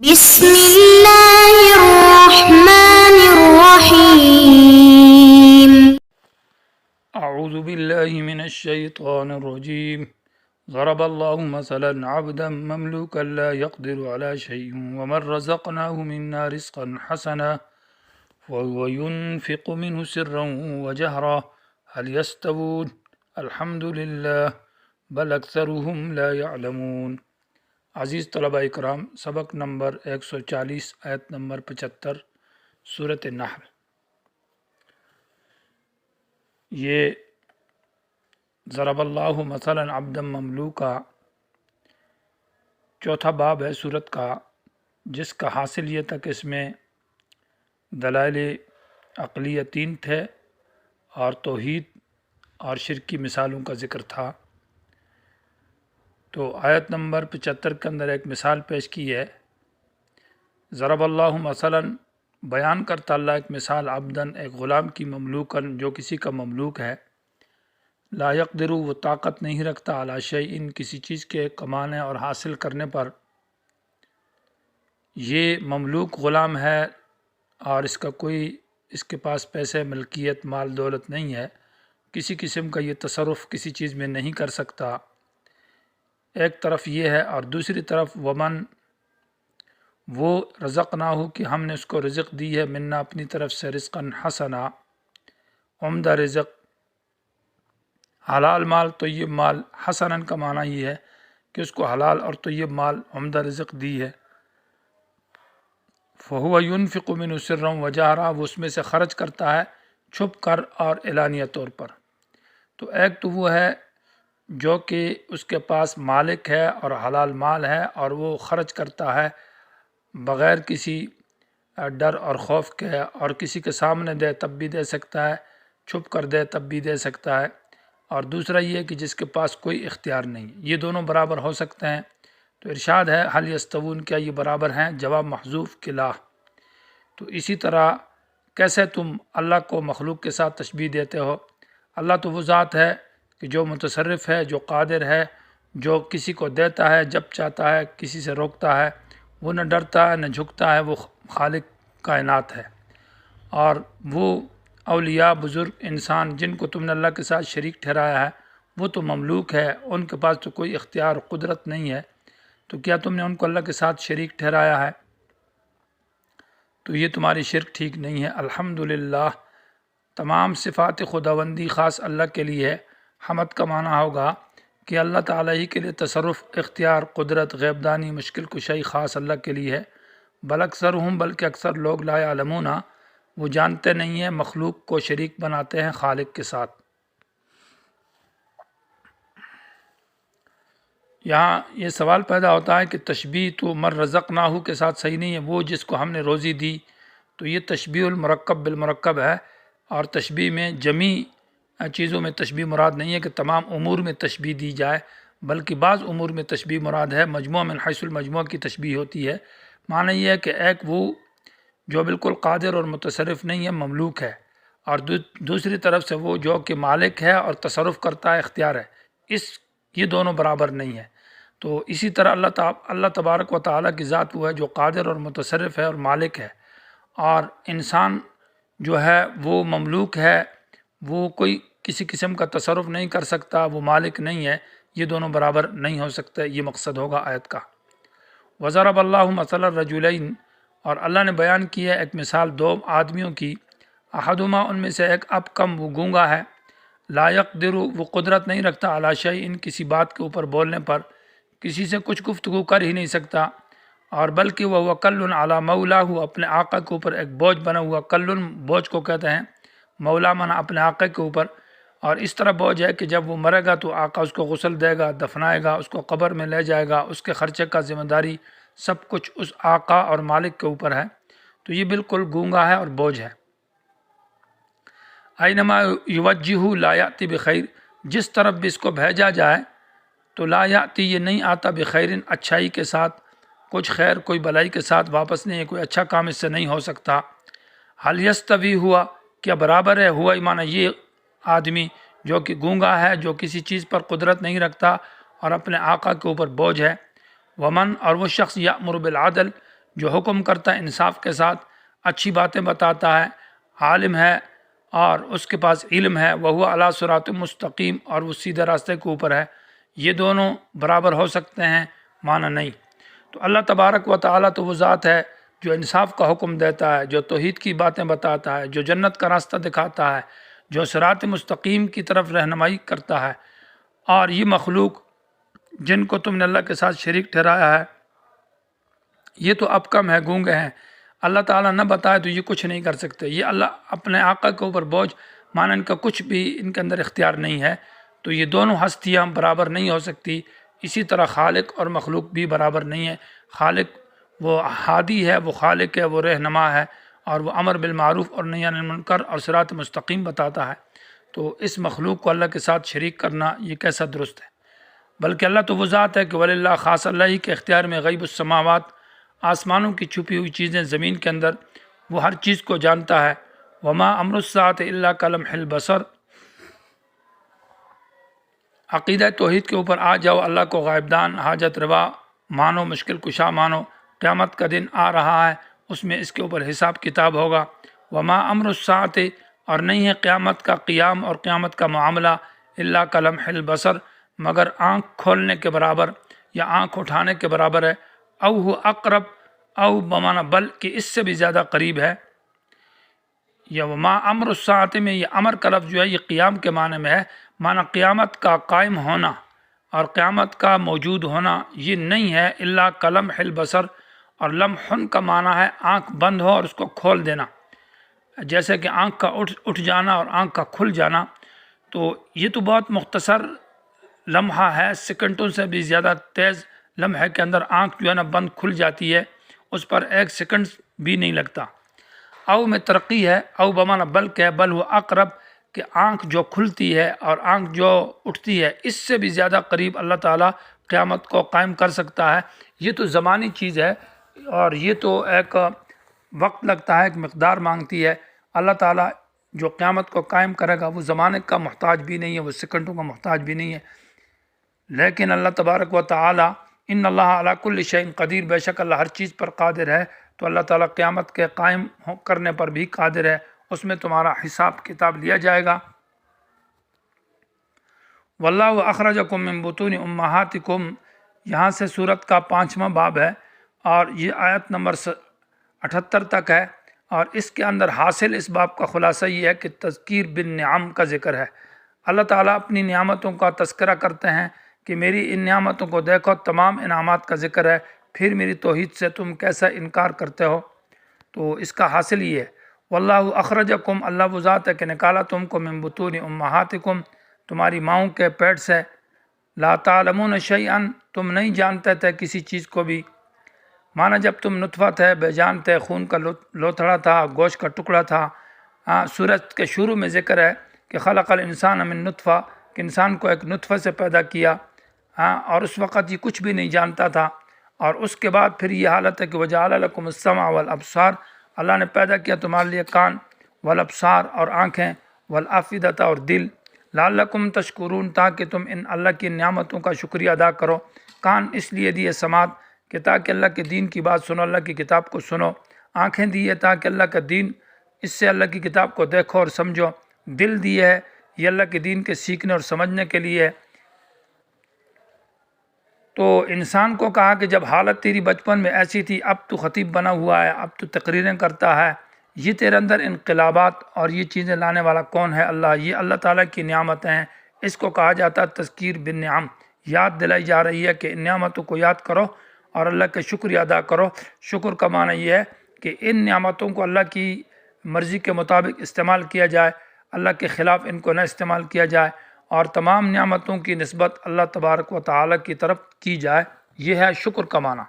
بسم اللہ الرحمن الرحیم۔ اعوذ باللہ من الشیطان الرجیم۔ ضرب اللہ مثلا عبدا مملوکا لا يقدر على شيء ومن رزقناه منا رزقا حسنا وهو ينفق منه سرا وجهرا هل يستوون الحمد للہ بل اکثرهم لا يعلمون۔ عزیز طلبہ اکرام، سبق نمبر 140 آیت نمبر 75 سورۃ النحل۔ یہ ضرب اللہ مثلا عبدا مملوکا چوتھا باب ہے سورت کا، جس کا حاصل یہ تھا کہ اس میں دلائل عقلیہ 3 تھے اور توحید اور شرک کی مثالوں کا ذکر تھا۔ تو آیت نمبر 75 کے اندر ایک مثال پیش کی ہے۔ ضرب اللہ مثلا بیان کرتا اللہ ایک مثال، عبدن ایک غلام کی، مملوکن جو کسی کا مملوک ہے، لا یقدر وہ طاقت نہیں رکھتا، علی شیء کسی چیز کے کمانے اور حاصل کرنے پر۔ یہ مملوک غلام ہے اور اس کے پاس پیسے، ملکیت، مال دولت نہیں ہے، کسی قسم کا یہ تصرف کسی چیز میں نہیں کر سکتا۔ ایک طرف یہ ہے، اور دوسری طرف ومن وہ رزقناہ کہ ہم نے اس کو رزق دی ہے، منا اپنی طرف سے، رزقا حسنا عمدہ رزق، حلال مال، طیب مال۔ حسنا کا معنی یہ ہے کہ اس کو حلال اور طیب مال، عمدہ رزق دی ہے۔ فہو ينفق منہ سرا وجہرا وہ اس میں سے خرچ کرتا ہے چھپ کر اور اعلانیہ طور پر۔ تو ایک تو وہ ہے جو کہ اس کے پاس مالک ہے اور حلال مال ہے، اور وہ خرچ کرتا ہے بغیر کسی ڈر اور خوف کے، اور کسی کے سامنے دے تب بھی دے سکتا ہے، چھپ کر دے تب بھی دے سکتا ہے۔ اور دوسرا یہ کہ جس کے پاس کوئی اختیار نہیں، یہ دونوں برابر ہو سکتے ہیں۔ تو ارشاد ہے حل یستوون کیا یہ برابر ہیں؟ جواب محذوف کہ لا۔ تو اسی طرح کیسے تم اللہ کو مخلوق کے ساتھ تشبیہ دیتے ہو؟ اللہ تو وہ ذات ہے کہ جو متصرف ہے، جو قادر ہے، جو کسی کو دیتا ہے جب چاہتا ہے، کسی سے روکتا ہے، وہ نہ ڈرتا ہے نہ جھکتا ہے، وہ خالق کائنات ہے۔ اور وہ اولیاء، بزرگ انسان جن کو تم نے اللہ کے ساتھ شریک ٹھہرایا ہے، وہ تو مملوک ہے، ان کے پاس تو کوئی اختیار قدرت نہیں ہے، تو کیا تم نے ان کو اللہ کے ساتھ شریک ٹھہرایا ہے؟ تو یہ تمہاری شرک ٹھیک نہیں ہے۔ الحمدللہ تمام صفات خداوندی خاص اللہ کے لیے ہے۔ حمد کا معنی ہوگا کہ اللہ تعالیٰ ہی کے لیے تصرف، اختیار، قدرت، غیب دانی، مشکل کشائی خاص اللہ کے لیے ہے۔ بل اکثرہم بلکہ اکثر لوگ لا یعلمون وہ جانتے نہیں ہیں، مخلوق کو شریک بناتے ہیں خالق کے ساتھ۔ یہاں یہ سوال پیدا ہوتا ہے کہ تشبیہ تو من رزقناہ کے ساتھ صحیح نہیں ہے، وہ جس کو ہم نے روزی دی۔ تو یہ تشبیہ المرکب بالمرکب ہے، اور تشبیہ میں جمیع چیزوں میں تشبیہ مراد نہیں ہے کہ تمام امور میں تشبیہ دی جائے، بلکہ بعض امور میں تشبیہ مراد ہے۔ مجموعہ من حیث المجموعہ کی تشبیہ ہوتی ہے۔ معنی یہ ہے کہ ایک وہ جو بالکل قادر اور متصرف نہیں ہے، مملوک ہے، اور دوسری طرف سے وہ جو کہ مالک ہے اور تصرف کرتا ہے، اختیار ہے، یہ دونوں برابر نہیں ہے۔ تو اسی طرح اللہ تبارک و تعالیٰ کی ذات وہ ہے جو قادر اور متصرف ہے اور مالک ہے، اور انسان جو ہے وہ مملوک ہے، وہ کوئی کسی قسم کا تصرف نہیں کر سکتا، وہ مالک نہیں ہے، یہ دونوں برابر نہیں ہو سکتے۔ یہ مقصد ہوگا آیت کا۔ وضرب اللہ مثلا الرجلین اور اللہ نے بیان کی ہے ایک مثال دو آدمیوں کی، احدہما ان میں سے ایک ابکم وہ گونگا ہے، لا یقدر وہ قدرت نہیں رکھتا، علی شیء کسی بات کے اوپر بولنے پر، کسی سے کچھ گفتگو کر ہی نہیں سکتا، اور بلکہ وہ کل علی مولاہ اپنے آقا کے اوپر ایک بوجھ بنا ہوا۔ کل بوجھ کو کہتے ہیں، مولا مانا اپنے آقا کے اوپر، اور اس طرح بوجھ ہے کہ جب وہ مرے گا تو آقا اس کو غسل دے گا، دفنائے گا، اس کو قبر میں لے جائے گا، اس کے خرچے کا ذمہ داری سب کچھ اس آقا اور مالک کے اوپر ہے۔ تو یہ بالکل گونگا ہے اور بوجھ ہے۔ اینما یوجہ لا یاتی بخیر جس طرف بھی اس کو بھیجا جائے تو لا یاتی یہ نہیں آتا بخیر اچھائی کے ساتھ، کچھ خیر کوئی بلائی کے ساتھ واپس نہیں ہے، کوئی اچھا کام اس سے نہیں ہو سکتا۔ حل یستوی ہوا کیا برابر ہے؟ ہوا معنی یہ آدمی جو کہ گونگا ہے، جو کسی چیز پر قدرت نہیں رکھتا اور اپنے آقا کے اوپر بوجھ ہے۔ ومن اور وہ شخص یأمر بالعدل جو حکم کرتا ہے انصاف کے ساتھ، اچھی باتیں بتاتا ہے، عالم ہے اور اس کے پاس علم ہے، وہو علی صراط مستقیم، اور وہ سیدھے راستے کے اوپر ہے، یہ دونوں برابر ہو سکتے ہیں؟ معنی نہیں۔ تو اللہ تبارک و تعالیٰ تو وہ ذات ہے جو انصاف کا حکم دیتا ہے، جو توحید کی باتیں بتاتا ہے، جو جنت کا راستہ دکھاتا ہے، جو صراط مستقیم کی طرف رہنمائی کرتا ہے، اور یہ مخلوق جن کو تم نے اللہ کے ساتھ شریک ٹھہرایا ہے یہ تو اب کم ہے، گونگے ہیں، اللہ تعالیٰ نہ بتائے تو یہ کچھ نہیں کر سکتے، یہ اللہ اپنے آقا کے اوپر بوجھ مانا، ان کا کچھ بھی ان کے اندر اختیار نہیں ہے، تو یہ دونوں ہستیاں برابر نہیں ہو سکتی۔ اسی طرح خالق اور مخلوق بھی برابر نہیں ہے، خالق وہ ہادی ہے، وہ خالق ہے، وہ رہنما ہے، اور وہ امر بالمعروف اور نہی عن المنکر اور صراط مستقیم بتاتا ہے، تو اس مخلوق کو اللہ کے ساتھ شریک کرنا یہ کیسا درست ہے؟ بلکہ اللہ تو وہ ذات ہے کہ وللہ، خاص اللہ ہی کے اختیار میں غیب السماوات، آسمانوں کی چھپی ہوئی چیزیں زمین کے اندر، وہ ہر چیز کو جانتا ہے، وما امر الساعۃ الا کلمح البصر۔ عقیدہ توحید کے اوپر آ جاؤ، اللہ کو غائب دان، حاجت روا مانو، مشکل کشا مانو، قیامت کا دن آ رہا ہے، اس میں اس کے اوپر حساب کتاب ہوگا، وما امر الساعۃ، اور نہیں ہے قیامت کا قیام اور قیامت کا معاملہ، الا کلمح البصر، مگر آنکھ کھولنے کے برابر یا آنکھ اٹھانے کے برابر ہے، او ہو اقرب، او بمانا بل کہ اس سے بھی زیادہ قریب ہے، یا وما امر الساعۃ میں یہ امر کا لفظ جو ہے یہ قیام کے معنی میں ہے، مانا قیامت کا قائم ہونا اور قیامت کا موجود ہونا یہ نہیں ہے، الا کلمح البصر، اور لمحن کا معنی ہے آنکھ بند ہو اور اس کو کھول دینا، جیسے کہ آنکھ کا اٹھ جانا اور آنکھ کا کھل جانا، تو یہ تو بہت مختصر لمحہ ہے، سیکنڈوں سے بھی زیادہ تیز لمحے کے اندر آنکھ جو ہے نا بند کھل جاتی ہے، اس پر ایک سیکنڈ بھی نہیں لگتا۔ او میں ترقی ہے، او بمانا بل کہ بل وہ اقرب، کہ آنکھ جو کھلتی ہے اور آنکھ جو اٹھتی ہے اس سے بھی زیادہ قریب اللہ تعالیٰ قیامت کو قائم کر سکتا ہے۔ یہ تو زمانی چیز ہے اور یہ تو ایک وقت لگتا ہے، ایک مقدار مانگتی ہے، اللہ تعالیٰ جو قیامت کو قائم کرے گا وہ زمانے کا محتاج بھی نہیں ہے، وہ سیکنڈوں کا محتاج بھی نہیں ہے، لیکن اللہ تبارک و تعالیٰ ان اللہ علی کل شیء قدیر، بے شک اللہ ہر چیز پر قادر ہے، تو اللہ تعالیٰ قیامت کے قائم کرنے پر بھی قادر ہے، اس میں تمہارا حساب کتاب لیا جائے گا۔ واللہ اخرجکم من بطون امہاتکم، یہاں سے سورت کا 5واں باب ہے اور یہ آیت نمبر 78 تک ہے، اور اس کے اندر حاصل اس باب کا خلاصہ یہ ہے کہ تذکیر بالنعم کا ذکر ہے، اللہ تعالیٰ اپنی نعمتوں کا تذکرہ کرتے ہیں کہ میری ان نعمتوں کو دیکھو، تمام انعامات کا ذکر ہے، پھر میری توحید سے تم کیسا انکار کرتے ہو، تو اس کا حاصل یہ ہے، واللہ اخرجکم، اللہ وہ ذات ہے کہ نکالا تم کو، من بطون امہاتکم، تمہاری ماؤں کے پیٹ سے، لا تعلمون شیئا، تم نہیں جانتے تھے کسی چیز کو بھی، مانا جب تم نطفہ تھے، بے جان تھے، خون کا لوتھڑا تھا، گوشت کا ٹکڑا تھا، سورت کے شروع میں ذکر ہے کہ خلق الانسان من نطفہ، کہ انسان کو ایک نطفہ سے پیدا کیا، اور اس وقت یہ کچھ بھی نہیں جانتا تھا، اور اس کے بعد پھر یہ حالت ہے کہ وجعل لکم السمع والابصار، اللہ نے پیدا کیا تمہارے لیے کان، والابصار اور آنکھیں، والافئدۃ اور دل، لعلکم تشکرون، تاکہ تم ان اللہ کی نعمتوں کا شکریہ ادا کرو۔ کان اس لیے دیے سماعت کہ تاکہ اللہ کے دین کی بات سنو، اللہ کی کتاب کو سنو، آنکھیں دی ہے تاکہ اللہ کا دین، اس سے اللہ کی کتاب کو دیکھو اور سمجھو، دل دی ہے یہ اللہ کے دین کے سیکھنے اور سمجھنے کے لیے۔ تو انسان کو کہا کہ جب حالت تیری بچپن میں ایسی تھی، اب تو خطیب بنا ہوا ہے، اب تو تقریریں کرتا ہے، یہ تیرے اندر انقلابات اور یہ چیزیں لانے والا کون ہے؟ اللہ، یہ اللہ تعالیٰ کی نعمتیں ہیں، اس کو کہا جاتا ہے تذکیر بالنعم، یاد دلائی جا رہی ہے کہ ان نعمتوں کو یاد کرو اور اللہ کا شکریہ ادا کرو۔ شکر کا معنی یہ ہے کہ ان نعمتوں کو اللہ کی مرضی کے مطابق استعمال کیا جائے، اللہ کے خلاف ان کو نہ استعمال کیا جائے، اور تمام نعمتوں کی نسبت اللہ تبارک و تعالیٰ کی طرف کی جائے، یہ ہے شکر کا معنی۔